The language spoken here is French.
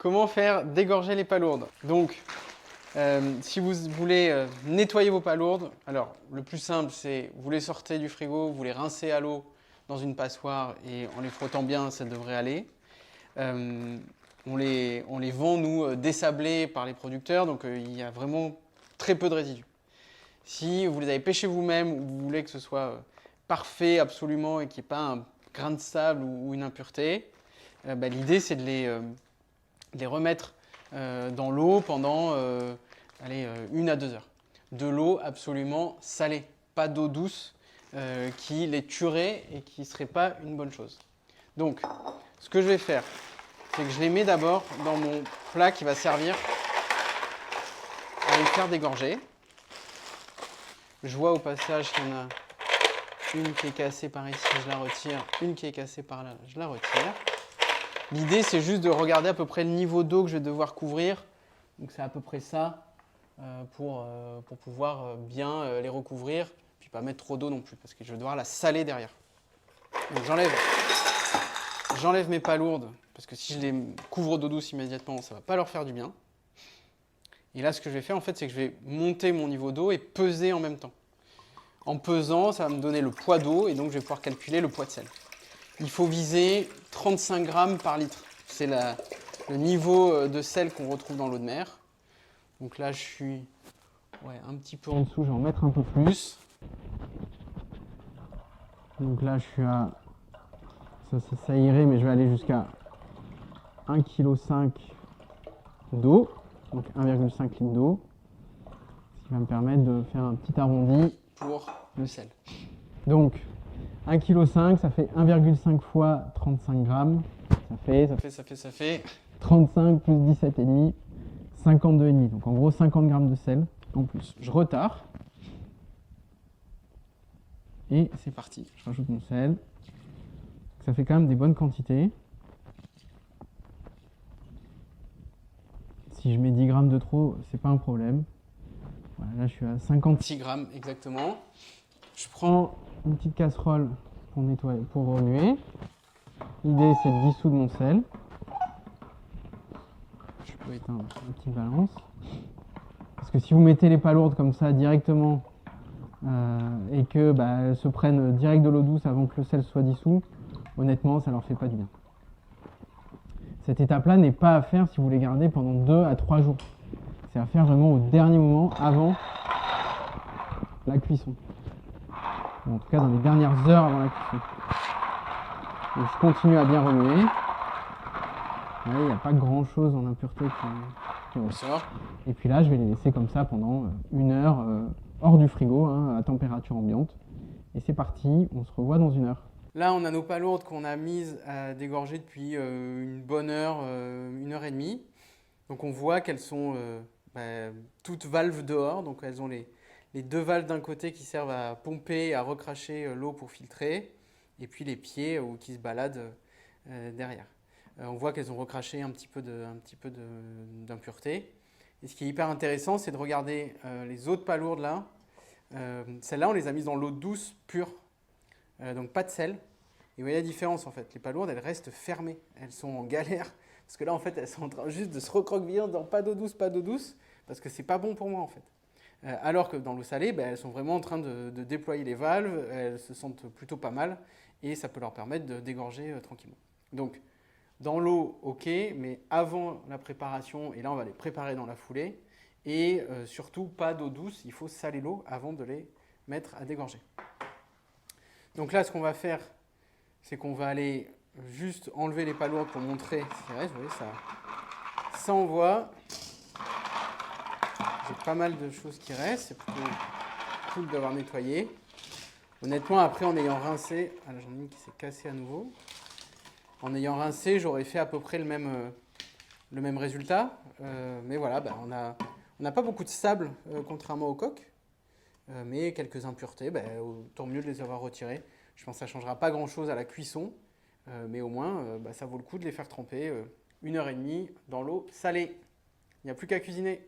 Comment faire dégorger les palourdes? Donc, si vous voulez nettoyer vos palourdes, alors le plus simple c'est vous les sortez du frigo, vous les rincez à l'eau dans une passoire et en les frottant bien, ça devrait aller. On les vend, nous, désablés par les producteurs, donc il y a vraiment très peu de résidus. Si vous les avez pêchés vous-même ou vous voulez que ce soit parfait absolument et qu'il n'y ait pas un grain de sable ou une impureté, l'idée c'est de les remettre dans l'eau pendant 1 à 2 heures. De l'eau absolument salée, pas d'eau douce qui les tuerait et qui ne serait pas une bonne chose. Donc, ce que je vais faire, c'est que je les mets d'abord dans mon plat qui va servir à les faire dégorger. Je vois au passage qu'il y en a une qui est cassée par ici, je la retire, une qui est cassée par là, je la retire. L'idée, c'est juste de regarder à peu près le niveau d'eau que je vais devoir couvrir. Donc c'est à peu près ça pour pouvoir bien les recouvrir, puis pas mettre trop d'eau non plus, parce que je vais devoir la saler derrière. Donc j'enlève mes palourdes, parce que si je les couvre d'eau douce immédiatement, ça ne va pas leur faire du bien. Et là, ce que je vais faire, en fait, c'est que je vais monter mon niveau d'eau et peser en même temps. En pesant, ça va me donner le poids d'eau, et donc je vais pouvoir calculer le poids de sel. Il faut viser 35 grammes par litre. C'est le niveau de sel qu'on retrouve dans l'eau de mer. Donc là, je suis un petit peu en dessous, je vais en mettre un peu plus. Donc là, je suis à... Ça irait, mais je vais aller jusqu'à 1,5 kg d'eau. Donc 1,5 litre d'eau. Ce qui va me permettre de faire un petit arrondi pour le sel. Donc 1,5 kg, ça fait 1,5 fois 35 grammes. Ça fait 35 plus 17,5, 52,5. Donc en gros 50 grammes de sel en plus. Je retarde. Et c'est parti. Je rajoute mon sel. Ça fait quand même des bonnes quantités. Si je mets 10 grammes de trop, c'est pas un problème. Voilà, là je suis à 56 grammes exactement. Je prends une petite casserole pour nettoyer, pour remuer. L'idée c'est de dissoudre mon sel. Je peux éteindre une petite balance. Parce que si vous mettez les palourdes comme ça directement et que elles se prennent direct de l'eau douce avant que le sel soit dissous, honnêtement ça leur fait pas du bien. Cette étape-là n'est pas à faire si vous les gardez pendant 2 à 3 jours. C'est à faire vraiment au dernier moment avant la cuisson. En tout cas dans les dernières heures avant la cuisson. Donc je continue à bien remuer. Il n'y a pas grand chose en impureté qui ressort. Et puis là je vais les laisser comme ça pendant 1 heure hors du frigo, à température ambiante. Et c'est parti, on se revoit dans 1 heure. Là, on a nos palourdes qu'on a mises à dégorger depuis une bonne heure, 1 heure et demie. Donc on voit qu'elles sont toutes valves dehors. Donc elles ont les 2 valves d'un côté qui servent à pomper et à recracher l'eau pour filtrer. Et puis les pieds qui se baladent derrière. On voit qu'elles ont recraché un petit peu d'impureté. Et ce qui est hyper intéressant, c'est de regarder les autres palourdes là. Celles-là, on les a mises dans l'eau douce pure. Donc pas de sel. Et vous voyez la différence en fait. Les palourdes, elles restent fermées. Elles sont en galère. Parce que là, en fait, elles sont en train juste de se recroqueviller dans pas d'eau douce, parce que c'est pas bon pour moi en fait. Alors que dans l'eau salée, elles sont vraiment en train de déployer les valves. Elles se sentent plutôt pas mal. Et ça peut leur permettre de dégorger tranquillement. Donc dans l'eau, ok, mais avant la préparation, et là on va les préparer dans la foulée. Et surtout pas d'eau douce. Il faut saler l'eau avant de les mettre à dégorger. Donc là, ce qu'on va faire, c'est qu'on va aller juste enlever les palourdes pour montrer ce qui reste. Vous voyez, ça on voit. J'ai pas mal de choses qui restent. C'est plutôt cool d'avoir nettoyé. Honnêtement, après, en ayant rincé... Ah là, j'en ai une qui s'est cassée à nouveau. En ayant rincé, j'aurais fait à peu près le même résultat. Mais voilà, on n'a pas beaucoup de sable, contrairement au coq. Mais quelques impuretés, autant mieux de les avoir retirées. Je pense que ça ne changera pas grand-chose à la cuisson, mais au moins, ça vaut le coup de les faire tremper 1 heure et demie dans l'eau salée. Il n'y a plus qu'à cuisiner.